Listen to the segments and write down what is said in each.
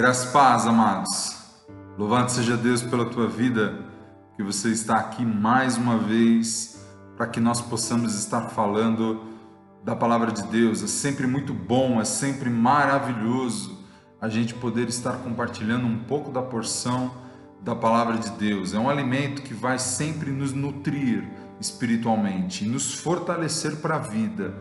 Graças e paz, amados. Louvado seja Deus pela tua vida, que você está aqui mais uma vez para que nós possamos estar falando da palavra de Deus. É sempre muito bom, é sempre maravilhoso a gente poder estar compartilhando um pouco da porção da palavra de Deus. É um alimento que vai sempre nos nutrir espiritualmente, nos fortalecer para a vida.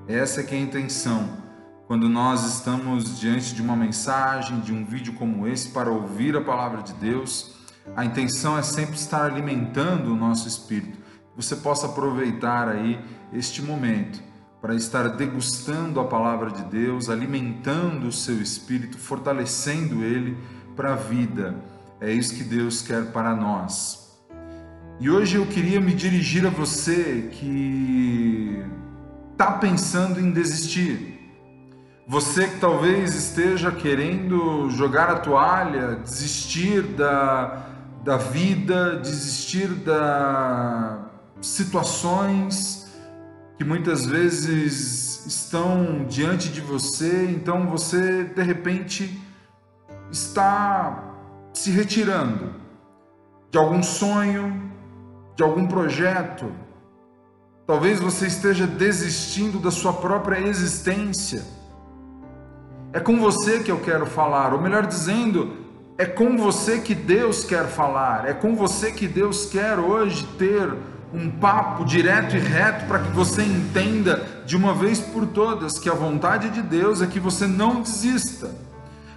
Essa é que é a intenção. Quando nós estamos diante de uma mensagem, de um vídeo como esse, para ouvir a palavra de Deus, a intenção é sempre estar alimentando o nosso espírito. Que você possa aproveitar aí este momento para estar degustando a palavra de Deus, alimentando o seu espírito, fortalecendo ele para a vida. É isso que Deus quer para nós. E hoje eu queria me dirigir a você que está pensando em desistir. Você que talvez esteja querendo jogar a toalha, desistir da vida, desistir das situações que muitas vezes estão diante de você, então você de repente está se retirando de algum sonho, de algum projeto. Talvez você esteja desistindo da sua própria existência. É com você que eu quero falar, ou melhor dizendo, é com você que Deus quer falar, é com você que Deus quer hoje ter um papo direto e reto para que você entenda de uma vez por todas que a vontade de Deus é que você não desista.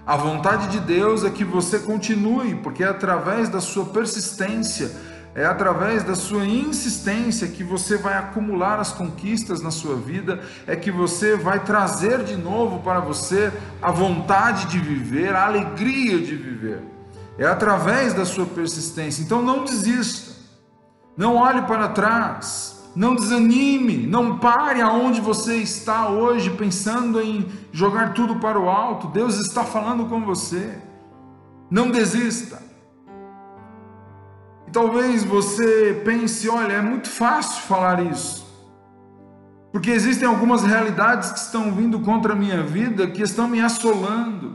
A vontade de Deus é que você continue, porque é através da sua persistência, é através da sua insistência que você vai acumular as conquistas na sua vida, é que você vai trazer de novo para você a vontade de viver, a alegria de viver. É através da sua persistência. Então não desista, não olhe para trás, não desanime, não pare aonde você está hoje pensando em jogar tudo para o alto. Deus está falando com você. Não desista. Talvez você pense, olha, é muito fácil falar isso, porque existem algumas realidades que estão vindo contra a minha vida, que estão me assolando,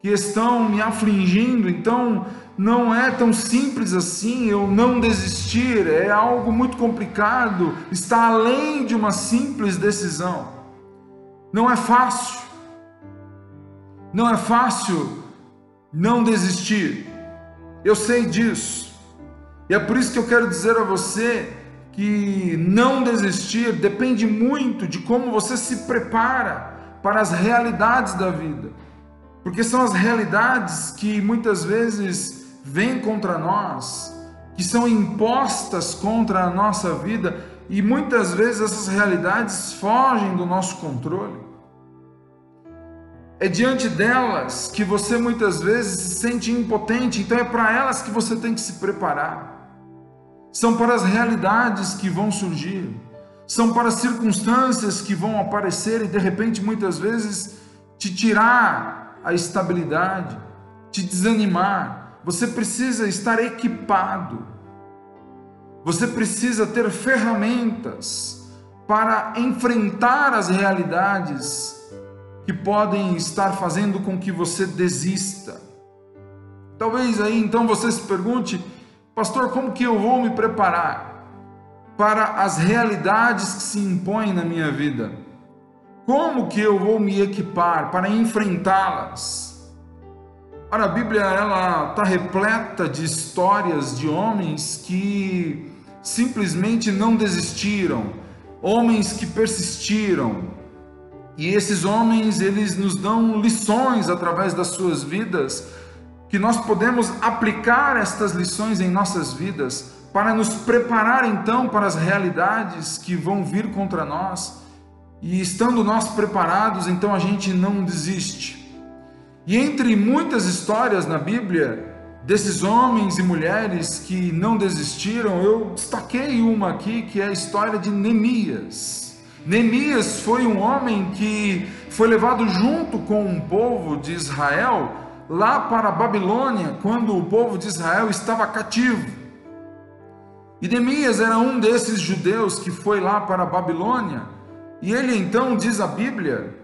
que estão me afligindo, então não é tão simples assim eu não desistir, é algo muito complicado, está além de uma simples decisão. Não é fácil não desistir, eu sei disso. E é por isso que eu quero dizer a você que não desistir depende muito de como você se prepara para as realidades da vida. Porque são as realidades que muitas vezes vêm contra nós, que são impostas contra a nossa vida, e muitas vezes essas realidades fogem do nosso controle. É diante delas que você muitas vezes se sente impotente, então é para elas que você tem que se preparar. São para as realidades que vão surgir, são para as circunstâncias que vão aparecer e de repente muitas vezes te tirar a estabilidade, te desanimar. Você precisa estar equipado, você precisa ter ferramentas para enfrentar as realidades que podem estar fazendo com que você desista. Talvez aí então você se pergunte: pastor, como que eu vou me preparar para as realidades que se impõem na minha vida? Como que eu vou me equipar para enfrentá-las? Ora, a Bíblia ela está repleta de histórias de homens que simplesmente não desistiram, homens que persistiram. E esses homens, eles nos dão lições através das suas vidas, que nós podemos aplicar estas lições em nossas vidas para nos preparar então para as realidades que vão vir contra nós, e estando nós preparados, então a gente não desiste. E entre muitas histórias na Bíblia, desses homens e mulheres que não desistiram, eu destaquei uma aqui, que é a história de Neemias. Neemias foi um homem que foi levado junto com o povo de Israel lá para a Babilônia, quando o povo de Israel estava cativo. E Neemias era um desses judeus que foi lá para a Babilônia, e ele então diz a Bíblia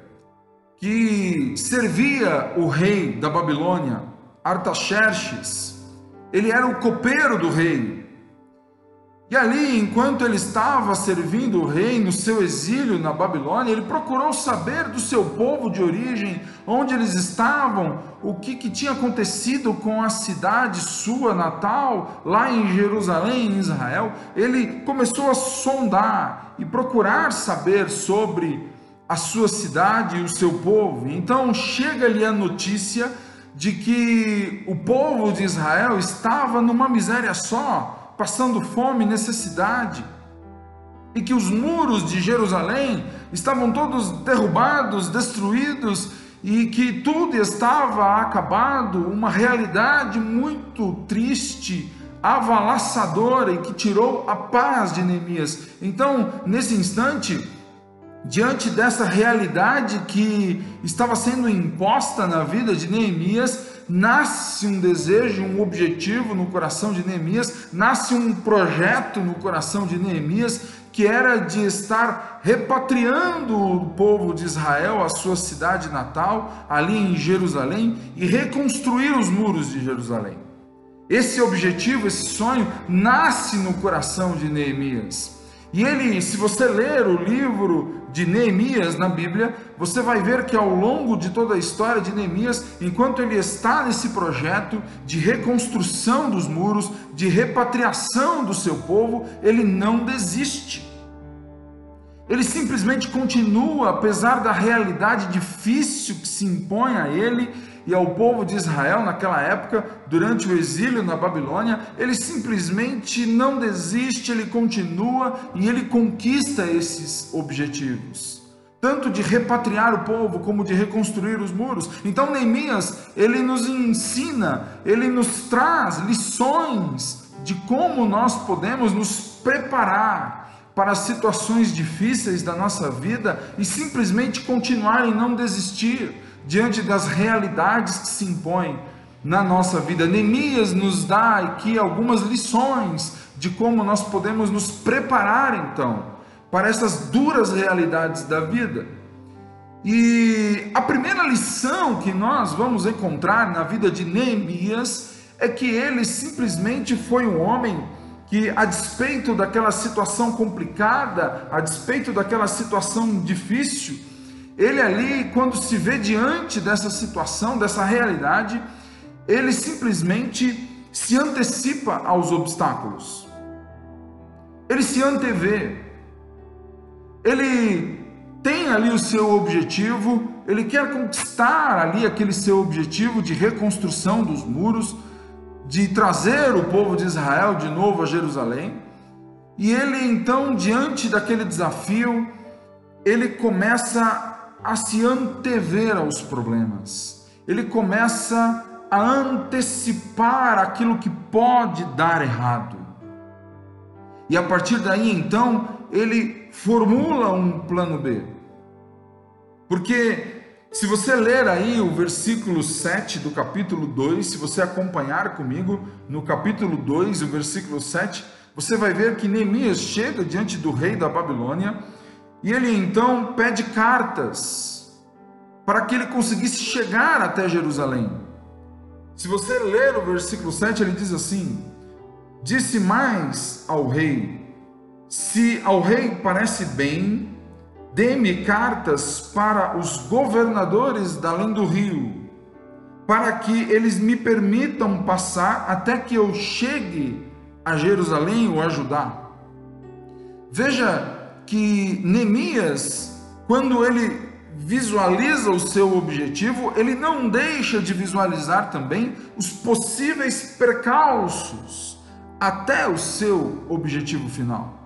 que servia o rei da Babilônia, Artaxerxes. Ele era o copeiro do rei. E ali, enquanto ele estava servindo o rei no seu exílio na Babilônia, ele procurou saber do seu povo de origem, onde eles estavam, o que tinha acontecido com a cidade sua natal, lá em Jerusalém, em Israel. Ele começou a sondar e procurar saber sobre a sua cidade e o seu povo. Então chega-lhe a notícia de que o povo de Israel estava numa miséria só, passando fome e necessidade, e que os muros de Jerusalém estavam todos derrubados, destruídos, e que tudo estava acabado, uma realidade muito triste, avalaçadora, e que tirou a paz de Neemias. Então, nesse instante, diante dessa realidade que estava sendo imposta na vida de Neemias, nasce um desejo, um objetivo no coração de Neemias, nasce um projeto no coração de Neemias, que era de estar repatriando o povo de Israel à sua cidade natal, ali em Jerusalém, e reconstruir os muros de Jerusalém. Esse objetivo, esse sonho, nasce no coração de Neemias. E ele, se você ler o livro de Neemias na Bíblia, você vai ver que ao longo de toda a história de Neemias, enquanto ele está nesse projeto de reconstrução dos muros, de repatriação do seu povo, ele não desiste. Ele simplesmente continua, apesar da realidade difícil que se impõe a ele e ao povo de Israel naquela época, durante o exílio na Babilônia. Ele simplesmente não desiste, ele continua e ele conquista esses objetivos, tanto de repatriar o povo como de reconstruir os muros. Então Neemias, ele nos ensina, ele nos traz lições de como nós podemos nos preparar para as situações difíceis da nossa vida e simplesmente continuar e não desistir diante das realidades que se impõem na nossa vida. Neemias nos dá aqui algumas lições de como nós podemos nos preparar então para essas duras realidades da vida. E a primeira lição que nós vamos encontrar na vida de Neemias é que ele simplesmente foi um homem que, a despeito daquela situação complicada, a despeito daquela situação difícil, ele ali, quando se vê diante dessa situação, dessa realidade, ele simplesmente se antecipa aos obstáculos. Ele se antevê. Ele tem ali o seu objetivo, ele quer conquistar ali aquele seu objetivo de reconstrução dos muros, de trazer o povo de Israel de novo a Jerusalém. E ele então, diante daquele desafio, ele começa a se antever aos problemas, ele começa a antecipar aquilo que pode dar errado, e a partir daí então ele formula um plano B, porque se você ler aí o versículo 7 do capítulo 2, se você acompanhar comigo no capítulo 2, o versículo 7, você vai ver que Neemias chega diante do rei da Babilônia, e ele então pede cartas para que ele conseguisse chegar até Jerusalém. Se você ler o versículo 7, ele diz assim: disse mais ao rei: se ao rei parece bem, dê-me cartas para os governadores da além do rio, para que eles me permitam passar até que eu chegue a Jerusalém ou a Judá. Veja que Neemias, quando ele visualiza o seu objetivo, ele não deixa de visualizar também os possíveis percalços até o seu objetivo final.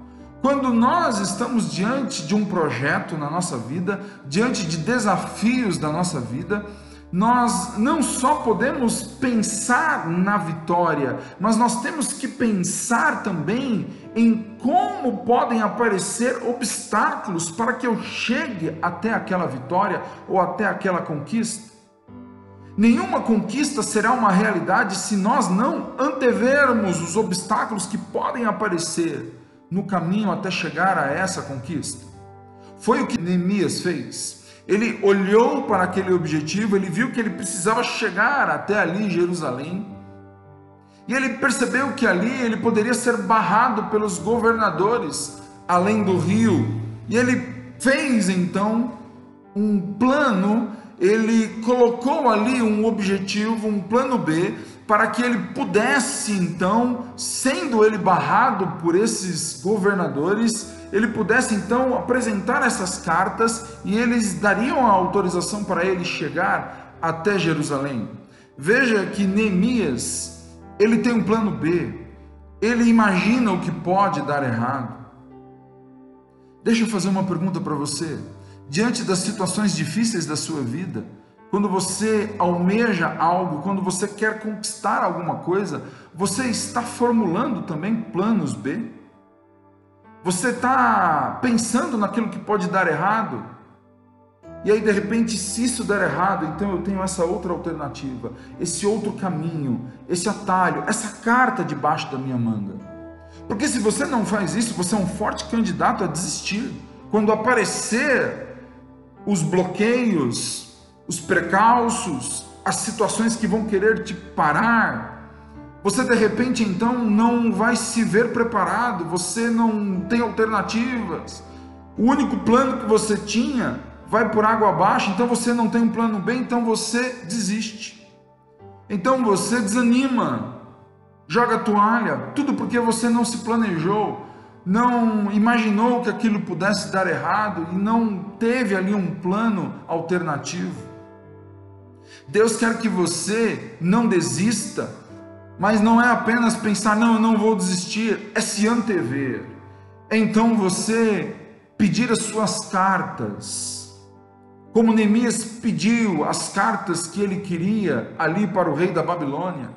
Quando nós estamos diante de um projeto na nossa vida, diante de desafios da nossa vida, nós não só podemos pensar na vitória, mas nós temos que pensar também em como podem aparecer obstáculos para que eu chegue até aquela vitória ou até aquela conquista. Nenhuma conquista será uma realidade se nós não antevermos os obstáculos que podem aparecer no caminho até chegar a essa conquista. Foi o que Neemias fez. Ele olhou para aquele objetivo, ele viu que ele precisava chegar até ali, Jerusalém, e ele percebeu que ali ele poderia ser barrado pelos governadores além do rio, e ele fez então um plano, ele colocou ali um objetivo, um plano B, para que ele pudesse então, sendo ele barrado por esses governadores, ele pudesse então apresentar essas cartas e eles dariam a autorização para ele chegar até Jerusalém. Veja que Neemias, ele tem um plano B, ele imagina o que pode dar errado. Deixa eu fazer uma pergunta para você. Diante das situações difíceis da sua vida, quando você almeja algo, quando você quer conquistar alguma coisa, você está formulando também planos B? Você está pensando naquilo que pode dar errado? E aí, de repente, se isso der errado, então eu tenho essa outra alternativa, esse outro caminho, esse atalho, essa carta debaixo da minha manga. Porque se você não faz isso, você é um forte candidato a desistir. Quando aparecer os bloqueios, os precalços, as situações que vão querer te parar, você de repente então não vai se ver preparado, você não tem alternativas, o único plano que você tinha vai por água abaixo, então você não tem um plano B, então você desiste, então você desanima, joga a toalha, tudo porque você não se planejou, não imaginou que aquilo pudesse dar errado e não teve ali um plano alternativo. Deus quer que você não desista, mas não é apenas pensar, não, eu não vou desistir, é se antever. É então você pedir as suas cartas, como Neemias pediu as cartas que ele queria ali para o rei da Babilônia.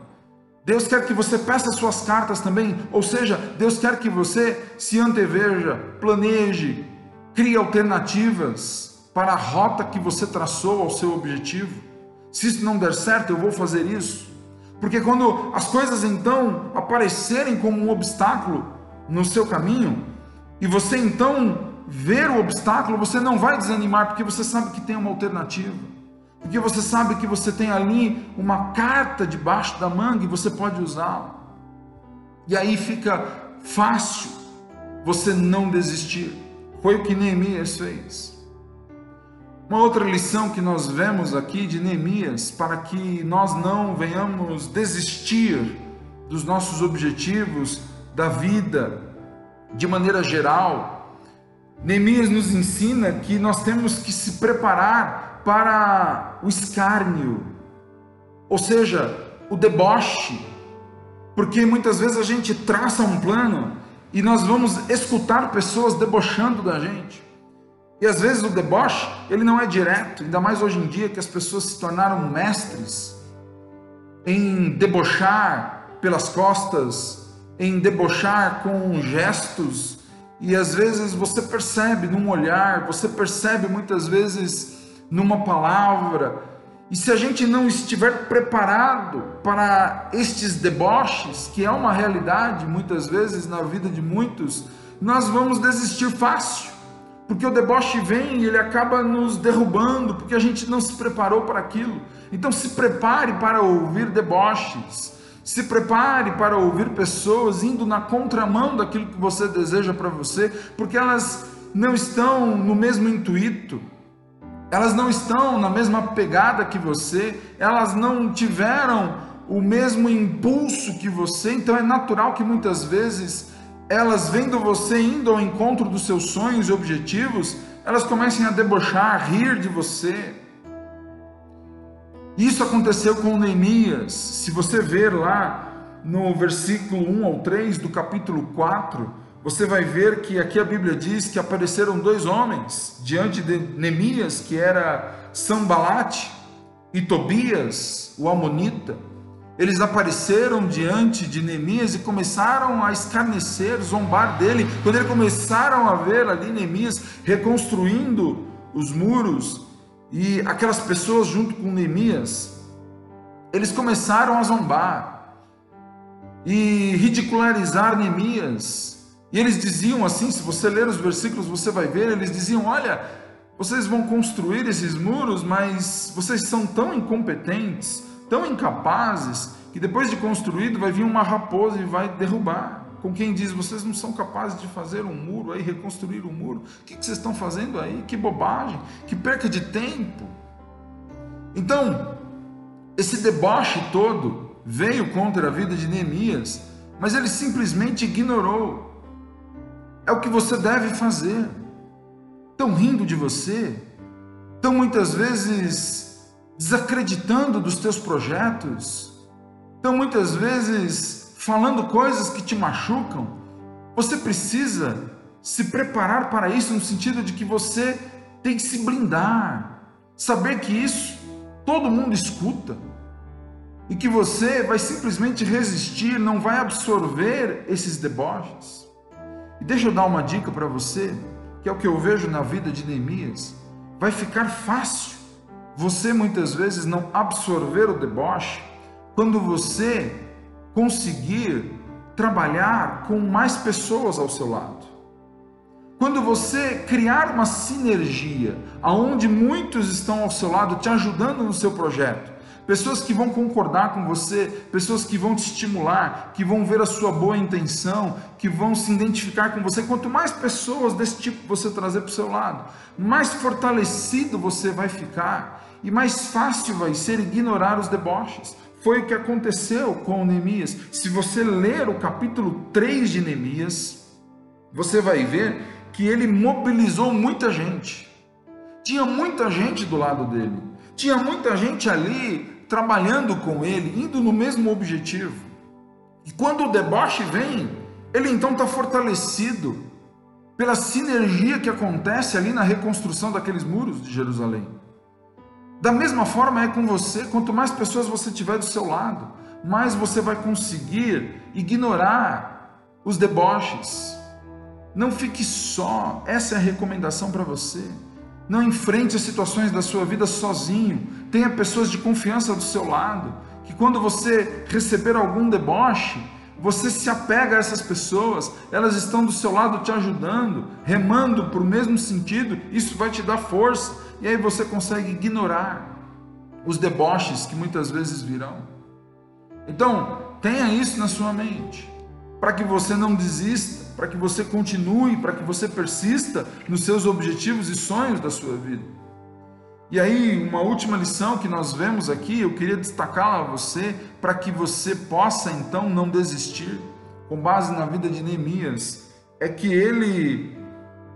Deus quer que você peça suas cartas também, ou seja, Deus quer que você se anteveja, planeje, crie alternativas para a rota que você traçou ao seu objetivo. Se isso não der certo, eu vou fazer isso. Porque quando as coisas então aparecerem como um obstáculo no seu caminho, e você então ver o obstáculo, você não vai desanimar, porque você sabe que tem uma alternativa. Porque você sabe que você tem ali uma carta debaixo da manga e você pode usá-la. E aí fica fácil você não desistir. Foi o que Neemias fez. Uma outra lição que nós vemos aqui de Neemias, para que nós não venhamos desistir dos nossos objetivos, da vida, de maneira geral, Neemias nos ensina que nós temos que se preparar para o escárnio, ou seja, o deboche, porque muitas vezes a gente traça um plano e nós vamos escutar pessoas debochando da gente. E às vezes o deboche, ele não é direto, ainda mais hoje em dia que as pessoas se tornaram mestres em debochar pelas costas, em debochar com gestos, e às vezes você percebe num olhar, você percebe muitas vezes numa palavra, e se a gente não estiver preparado para estes deboches, que é uma realidade muitas vezes na vida de muitos, nós vamos desistir fácil. Porque o deboche vem e ele acaba nos derrubando, porque a gente não se preparou para aquilo. Então se prepare para ouvir deboches, se prepare para ouvir pessoas indo na contramão daquilo que você deseja para você, porque elas não estão no mesmo intuito, elas não estão na mesma pegada que você, elas não tiveram o mesmo impulso que você, então é natural que muitas vezes elas vendo você indo ao encontro dos seus sonhos e objetivos, elas comecem a debochar, a rir de você. Isso aconteceu com Neemias. Se você ver lá no versículo 1 ao 3 do capítulo 4, você vai ver que aqui a Bíblia diz que apareceram dois homens diante de Neemias, que era Sanbalate e Tobias, o amonita. Eles apareceram diante de Neemias e começaram a escarnecer, zombar dele. Quando eles começaram a ver ali Neemias reconstruindo os muros e aquelas pessoas junto com Neemias, eles começaram a zombar e ridicularizar Neemias. E eles diziam assim, se você ler os versículos você vai ver, eles diziam, olha, Vocês vão construir esses muros, mas vocês são tão incompetentes, tão incapazes, que depois de construído vai vir uma raposa e vai derrubar. Com quem diz, vocês não são capazes de fazer um muro aí, reconstruir um muro. O que vocês estão fazendo aí? Que bobagem, que perca de tempo. Então, esse deboche todo veio contra a vida de Neemias, mas ele simplesmente ignorou. É o que você deve fazer. Estão rindo de você, estão muitas vezes desacreditando dos teus projetos, estão muitas vezes falando coisas que te machucam. Você precisa se preparar para isso, no sentido de que você tem que se blindar, saber que isso todo mundo escuta e que você vai simplesmente resistir, não vai absorver esses deboches. E deixa eu dar uma dica para você, que é o que eu vejo na vida de Neemias. Vai ficar fácil você muitas vezes não absorver o deboche quando você conseguir trabalhar com mais pessoas ao seu lado. Quando você criar uma sinergia, onde muitos estão ao seu lado te ajudando no seu projeto, pessoas que vão concordar com você, pessoas que vão te estimular, que vão ver a sua boa intenção, que vão se identificar com você. Quanto mais pessoas desse tipo você trazer para o seu lado, mais fortalecido você vai ficar e mais fácil vai ser ignorar os deboches. Foi o que aconteceu com Neemias. Se você ler o capítulo 3 de Neemias, você vai ver que ele mobilizou muita gente. Tinha muita gente do lado dele. Tinha muita gente ali trabalhando com ele, indo no mesmo objetivo. E quando o deboche vem, ele então está fortalecido pela sinergia que acontece ali na reconstrução daqueles muros de Jerusalém. Da mesma forma é com você. Quanto mais pessoas você tiver do seu lado, mais você vai conseguir ignorar os deboches. Não fique só. Essa é a recomendação para você. Não enfrente as situações da sua vida sozinho. Tenha pessoas de confiança do seu lado, que quando você receber algum deboche, você se apega a essas pessoas, elas estão do seu lado te ajudando, remando para o mesmo sentido. Isso vai te dar força, e aí você consegue ignorar os deboches que muitas vezes virão. Então, tenha isso na sua mente, para que você não desista, para que você continue, para que você persista nos seus objetivos e sonhos da sua vida. E aí, uma última lição que nós vemos aqui, eu queria destacá-la a você, para que você possa então não desistir, com base na vida de Neemias, é que ele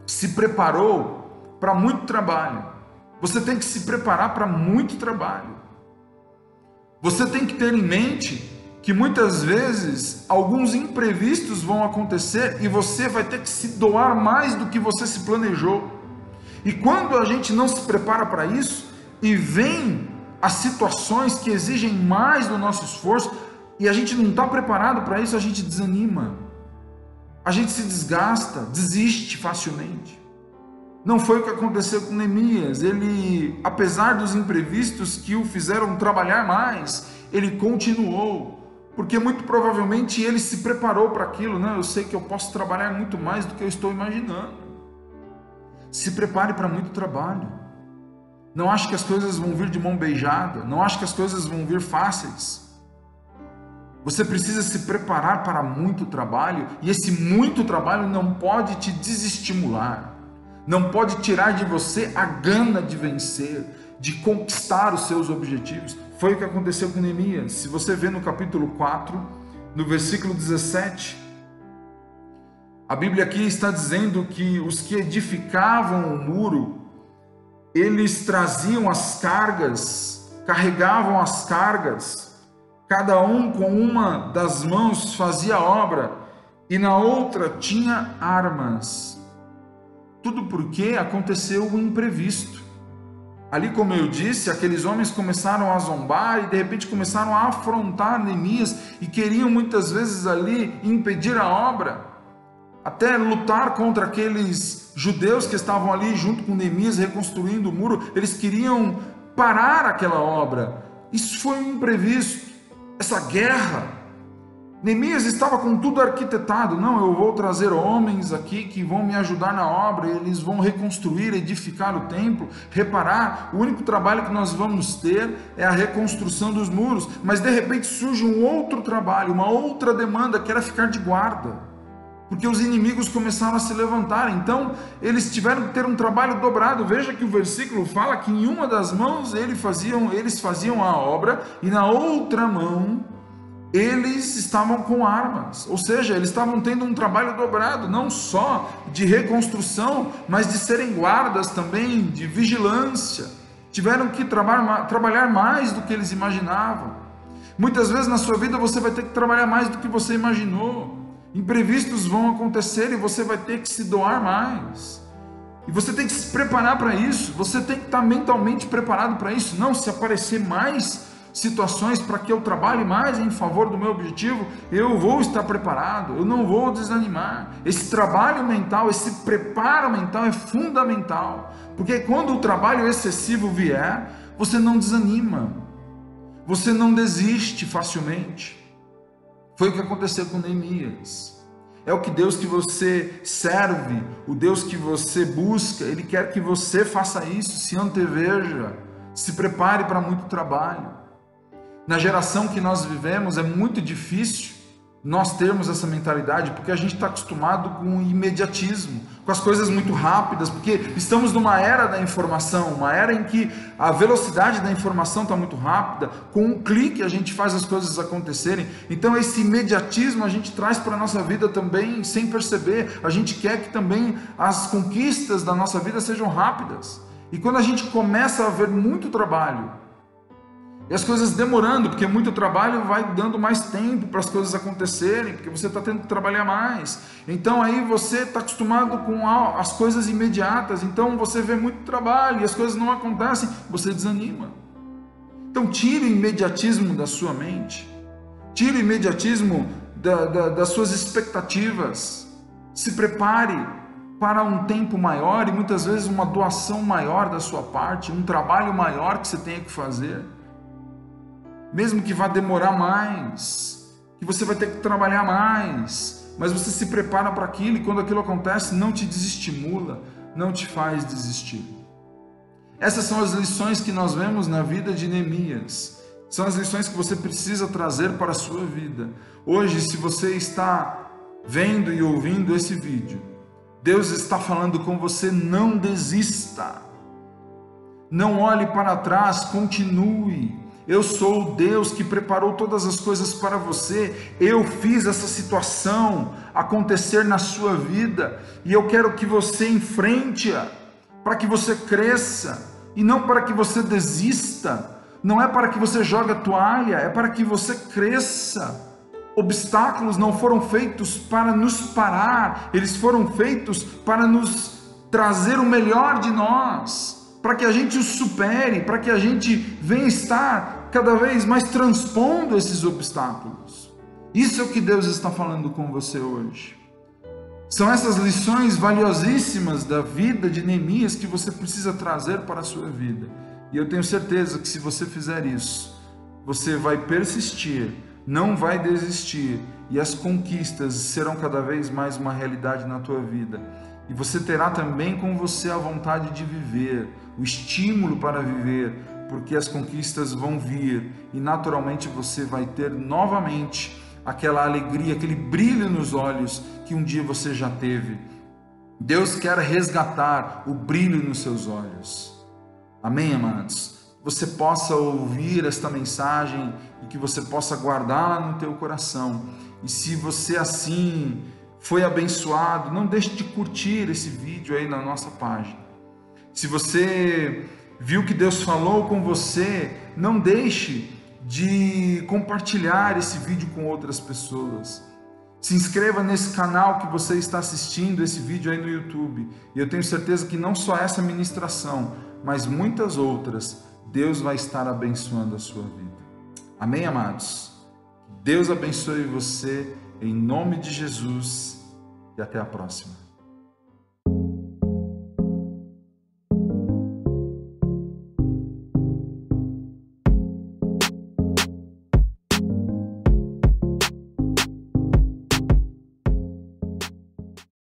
se preparou para muito trabalho. Você tem que se preparar para muito trabalho. Você tem que ter em mente que muitas vezes alguns imprevistos vão acontecer e você vai ter que se doar mais do que você se planejou. E quando a gente não se prepara para isso e vem as situações que exigem mais do nosso esforço e a gente não está preparado para isso, a gente desanima, a gente se desgasta, desiste facilmente. Não foi o que aconteceu com Neemias. Ele, apesar dos imprevistos que o fizeram trabalhar mais, ele continuou. Porque muito provavelmente ele se preparou para aquilo, né? Eu sei que eu posso trabalhar muito mais do que eu estou imaginando. Se prepare para muito trabalho. Não ache que as coisas vão vir de mão beijada. Não ache que as coisas vão vir fáceis. Você precisa se preparar para muito trabalho. E esse muito trabalho não pode te desestimular. Não pode tirar de você a gana de vencer, de conquistar os seus objetivos. Foi o que aconteceu com Neemias. Se você vê no capítulo 4, no versículo 17, a Bíblia aqui está dizendo que os que edificavam o muro, eles traziam as cargas, carregavam as cargas, cada um com uma das mãos fazia a obra, e na outra tinha armas. Tudo porque aconteceu o imprevisto. Ali, como eu disse, aqueles homens começaram a zombar e de repente começaram a afrontar Neemias e queriam muitas vezes ali impedir a obra, até lutar contra aqueles judeus que estavam ali junto com Neemias reconstruindo o muro. Eles queriam parar aquela obra. Isso foi um imprevisto, essa guerra. Neemias estava com tudo arquitetado. Não, eu vou trazer homens aqui que vão me ajudar na obra, eles vão reconstruir, edificar o templo, reparar. O único trabalho que nós vamos ter é a reconstrução dos muros. Mas de repente surge um outro trabalho, uma outra demanda, que era ficar de guarda, porque os inimigos começaram a se levantar. Então eles tiveram que ter um trabalho dobrado. Veja que o versículo fala que em uma das mãos eles faziam a obra, e na outra mão eles estavam com armas, ou seja, eles estavam tendo um trabalho dobrado, não só de reconstrução, mas de serem guardas também, de vigilância. Tiveram que trabalhar mais do que eles imaginavam. Muitas vezes na sua vida você vai ter que trabalhar mais do que você imaginou. Imprevistos vão acontecer e você vai ter que se doar mais. E você tem que se preparar para isso, você tem que estar mentalmente preparado para isso. Não, se aparecer mais situações para que eu trabalhe mais em favor do meu objetivo, eu vou estar preparado, eu não vou desanimar. Esse trabalho mental, esse preparo mental é fundamental, porque quando o trabalho excessivo vier, você não desanima, você não desiste facilmente. Foi o que aconteceu com Neemias. É o que Deus que você serve, o Deus que você busca, Ele quer que você faça isso, se anteveja, se prepare para muito trabalho. Na geração que nós vivemos é muito difícil nós termos essa mentalidade, porque a gente está acostumado com o imediatismo, com as coisas muito rápidas, porque estamos numa era da informação, uma era em que a velocidade da informação está muito rápida. Com um clique a gente faz as coisas acontecerem. Então esse imediatismo a gente traz para a nossa vida também sem perceber. A gente quer que também as conquistas da nossa vida sejam rápidas, e quando a gente começa a ver muito trabalho e as coisas demorando, porque muito trabalho vai dando mais tempo para as coisas acontecerem, porque você está tendo que trabalhar mais. Então aí você está acostumado com as coisas imediatas, então você vê muito trabalho e as coisas não acontecem, você desanima. Então tire o imediatismo da sua mente, tire o imediatismo das suas expectativas, se prepare para um tempo maior e muitas vezes uma doação maior da sua parte, um trabalho maior que você tenha que fazer. Mesmo que vá demorar mais, que você vai ter que trabalhar mais, mas você se prepara para aquilo, e quando aquilo acontece, não te desestimula, não te faz desistir. Essas são as lições que nós vemos na vida de Neemias, são as lições que você precisa trazer para a sua vida. Hoje, se você está vendo e ouvindo esse vídeo, Deus está falando com você: não desista, não olhe para trás, continue. Eu sou o Deus que preparou todas as coisas para você. Eu fiz essa situação acontecer na sua vida e eu quero que você enfrente-a, para que você cresça e não para que você desista. Não é para que você jogue a toalha, é para que você cresça. Obstáculos não foram feitos para nos parar, eles foram feitos para nos trazer o melhor de nós, para que a gente os supere, para que a gente venha estar cada vez mais transpondo esses obstáculos. Isso é o que Deus está falando com você hoje. São essas lições valiosíssimas da vida de Neemias que você precisa trazer para a sua vida. E eu tenho certeza que se você fizer isso, você vai persistir, não vai desistir, e as conquistas serão cada vez mais uma realidade na tua vida. E você terá também com você a vontade de viver, o estímulo para viver, porque as conquistas vão vir e naturalmente você vai ter novamente aquela alegria, aquele brilho nos olhos que um dia você já teve. Deus quer resgatar o brilho nos seus olhos. Amém, amados? Você possa ouvir esta mensagem e que você possa guardá-la no teu coração. E se você assim foi abençoado, não deixe de curtir esse vídeo aí na nossa página. Se você viu que Deus falou com você, não deixe de compartilhar esse vídeo com outras pessoas. Se inscreva nesse canal que você está assistindo esse vídeo aí no YouTube. E eu tenho certeza que não só essa ministração, mas muitas outras, Deus vai estar abençoando a sua vida. Amém, amados? Deus abençoe você em nome de Jesus e até a próxima.